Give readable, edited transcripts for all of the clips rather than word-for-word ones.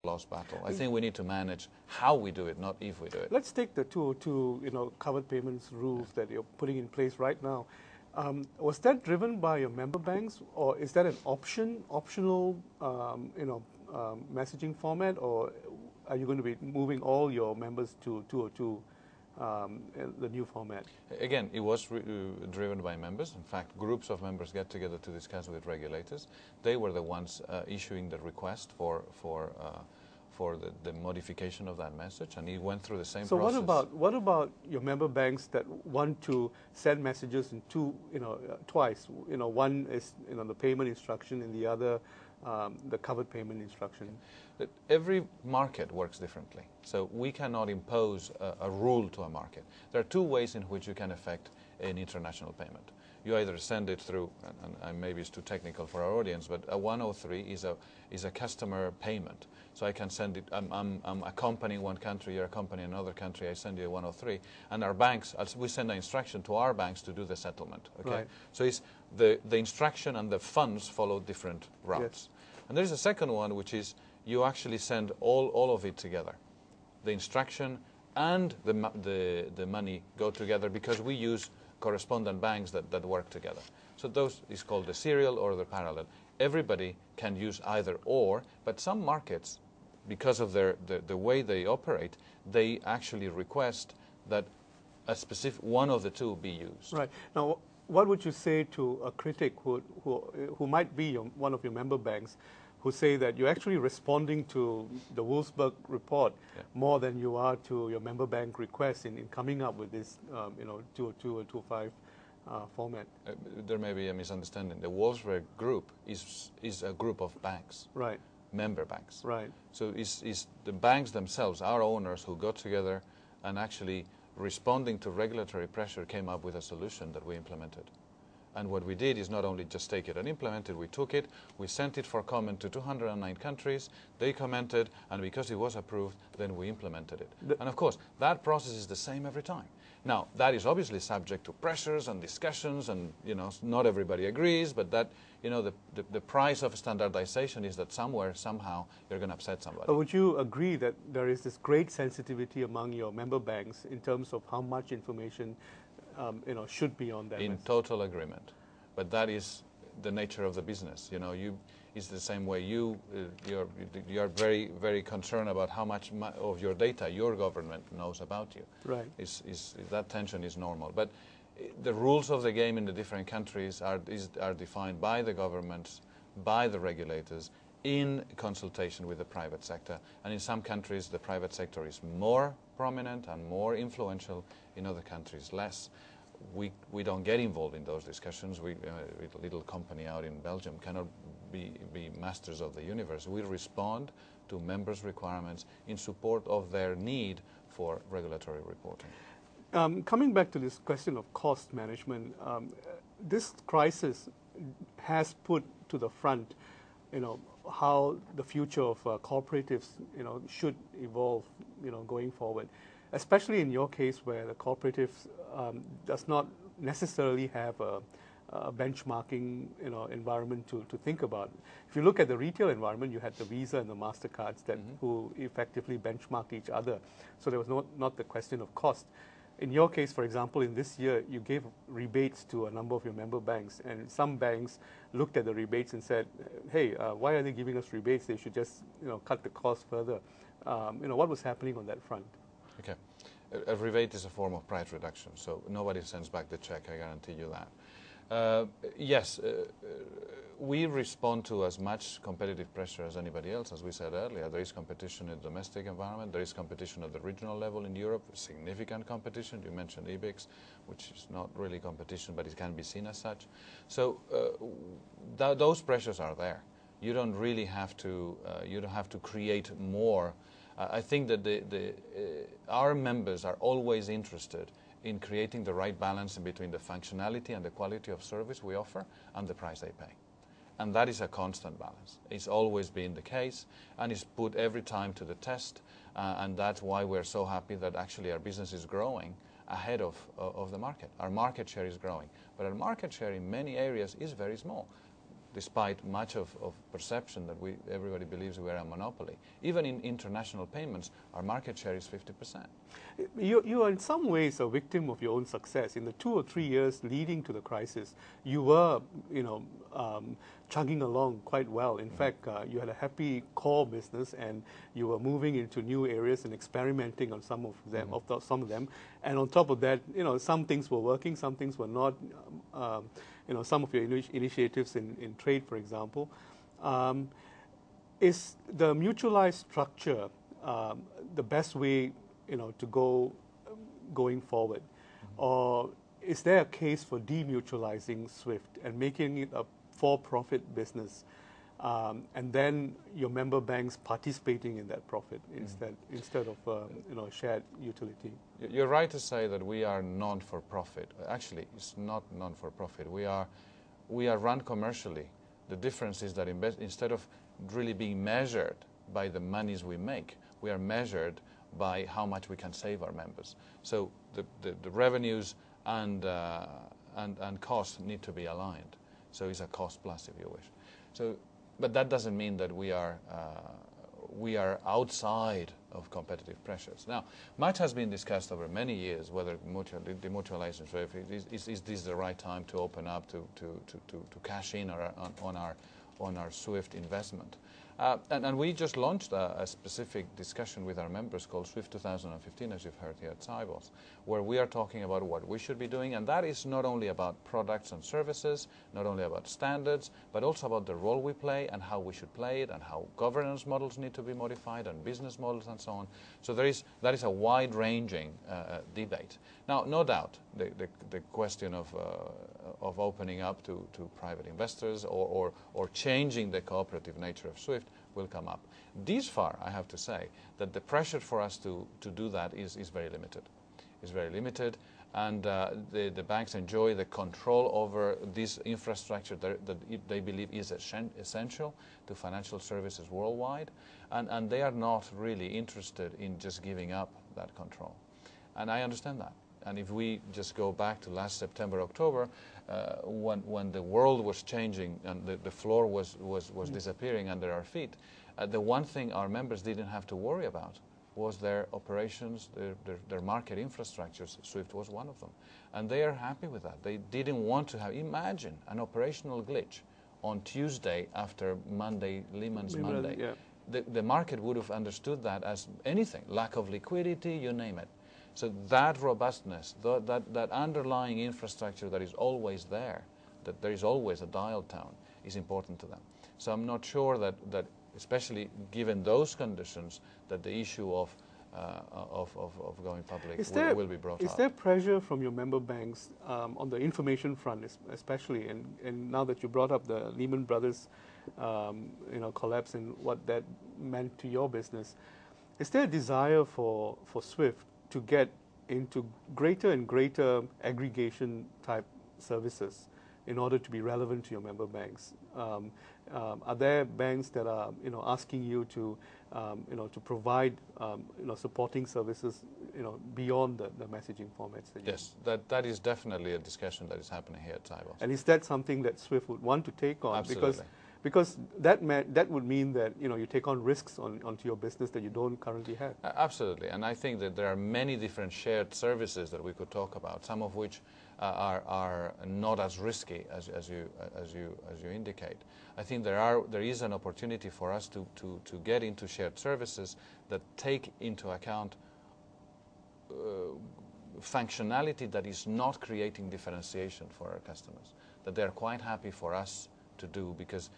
lost battle. I think we need to manage how we do it, not if we do it. Let's take the 202, covered payments rules that you're putting in place right now. Was that driven by your member banks, or is that an optional, messaging format, or are you going to be moving all your members to 202, the new format? Again, it was driven by members. In fact, groups of members get together to discuss with regulators. They were the ones issuing the request for the modification of that message, and it went through the same process. So what about your member banks that want to send messages in twice? One is the payment instruction, and the other the covered payment instruction. Every market works differently, so we cannot impose a rule to a market. There are two ways in which you can affect an international payment. You either send it through, and maybe it's too technical for our audience, but a 103 is a customer payment. So I can send it, I'm a company in one country, you're a company in another country, I send you a 103, and our banks, we send an instruction to our banks to do the settlement, okay? Right. So it's the instruction and the funds follow different routes. Yes. And there's a second one, which is you actually send all of it together. The instruction and the money go together because we use correspondent banks that work together. So those is called the serial or the parallel. Everybody can use either or, but some markets, because of the way they operate, they actually request that a specific one of the two be used. Right. Now, what would you say to a critic who might be one of your member banks, who say that you're actually responding to the Wolfsburg report more than you are to your member bank requests in coming up with this 202 or 205 format? There may be a misunderstanding. The Wolfsburg group is a group of banks, right? Member banks, right? So it's the banks themselves, our owners, who got together and actually, responding to regulatory pressure, came up with a solution that we implemented. And what we did is not only just take it and implement it, we took it, we sent it for comment to 209 countries, they commented, and because it was approved, then we implemented it. And of course, that process is the same every time. Now, that is obviously subject to pressures and discussions, and not everybody agrees, but that the price of standardization is that somewhere, somehow, you're going to upset somebody. But would you agree that there is this great sensitivity among your member banks in terms of how much information should be on that In list? Total agreement, but that is the nature of the business. It's the same way you're very, very concerned about how much of your data your government knows about you. Right. That tension is normal, but the rules of the game in the different countries are defined by the governments, by the regulators, in consultation with the private sector. And in some countries, the private sector is more prominent and more influential. In other countries, less. We don't get involved in those discussions. We, a little company out in Belgium, cannot be masters of the universe. We respond to members' requirements in support of their need for regulatory reporting. Coming back to this question of cost management, this crisis has put to the front, how the future of cooperatives, should evolve, going forward. Especially in your case, where the cooperatives does not necessarily have a benchmarking, environment to think about. If you look at the retail environment, you had the Visa and the MasterCards that who effectively benchmarked each other. So there was not the question of cost. In your case, for example, in this year, you gave rebates to a number of your member banks, and some banks looked at the rebates and said, hey, why are they giving us rebates? They should just cut the cost further. What was happening on that front? Okay. A rebate is a form of price reduction, so nobody sends back the check, I guarantee you that. Yes, we respond to as much competitive pressure as anybody else. As we said earlier, there is competition in the domestic environment, there is competition at the regional level in Europe, significant competition. You mentioned IBEX, which is not really competition, but it can be seen as such. So those pressures are there. You don't really have to, you don't have to create more. I think that our members are always interested in creating the right balance in between the functionality and the quality of service we offer and the price they pay. And that is a constant balance. It's always been the case, and it's put every time to the test, and that's why we're so happy that actually our business is growing ahead of the market. Our market share is growing, but our market share in many areas is very small. despite much of perception that everybody believes we are a monopoly. Even in international payments, our market share is 50%. You are in some ways a victim of your own success. In the 2 or 3 years leading to the crisis, you were, chugging along quite well. In fact, you had a happy core business, and you were moving into new areas and experimenting on some of them. Some of them, and on top of that, some things were working, some things were not. Some of your initiatives in trade, for example, is the mutualized structure the best way, to going forward, or is there a case for demutualizing SWIFT and making it a for-profit business, and then your member banks participating in that profit instead of shared utility? You're right to say that we are non-for-profit. Actually, it's not non-for-profit. We are run commercially. The difference is that instead of really being measured by the monies we make, we are measured by how much we can save our members. So the revenues and costs need to be aligned. So it's a cost plus, if you wish. So, but that doesn't mean that we are outside of competitive pressures. Now, much has been discussed over many years whether demutualization, so is this the right time to open up to cash in on our SWIFT investment? And we just launched a specific discussion with our members called SWIFT 2015, as you've heard here at Cybos, where we are talking about what we should be doing, and that is not only about products and services, not only about standards, but also about the role we play and how we should play it, and how governance models need to be modified, and business models and so on. So that is a wide-ranging debate. Now, no doubt, the question of opening up to private investors or changing the cooperative nature of SWIFT will come up. This far, I have to say, that the pressure for us to do that is very limited. It's very limited, and the banks enjoy the control over this infrastructure that they believe is essential to financial services worldwide, and they are not really interested in just giving up that control. And I understand that. And if we just go back to last September, October, when the world was changing and the floor was disappearing under our feet, the one thing our members didn't have to worry about was their operations, their market infrastructures. SWIFT was one of them. And they are happy with that. They didn't want to have, imagine an operational glitch on Tuesday after Monday, Lehman's Monday. Yeah. The market would have understood that as anything, lack of liquidity, you name it. So that robustness, that underlying infrastructure that is always there, that there is always a dial tone, is important to them. So I'm not sure that especially given those conditions, that the issue of going public will be brought up. Is there pressure from your member banks on the information front, especially, and now that you brought up the Lehman Brothers collapse and what that meant to your business, is there a desire for SWIFT to get into greater and greater aggregation type services in order to be relevant to your member banks? Are there banks that are asking you to provide supporting services beyond the messaging formats? Yes, that is definitely a discussion that is happening here at Cybos. And is that something that SWIFT would want to take on? Absolutely. Because that would mean that you take on risks onto your business that you don't currently have. Absolutely, and I think that there are many different shared services that we could talk about, some of which are not as risky as you indicate. I think there is an opportunity for us to get into shared services that take into account functionality that is not creating differentiation for our customers, that they are quite happy for us to do because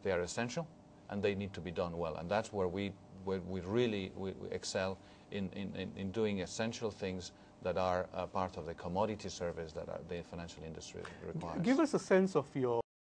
they are essential and they need to be done well. And that's where we really excel in doing essential things that are part of the commodity service that the financial industry requires. Give us a sense of your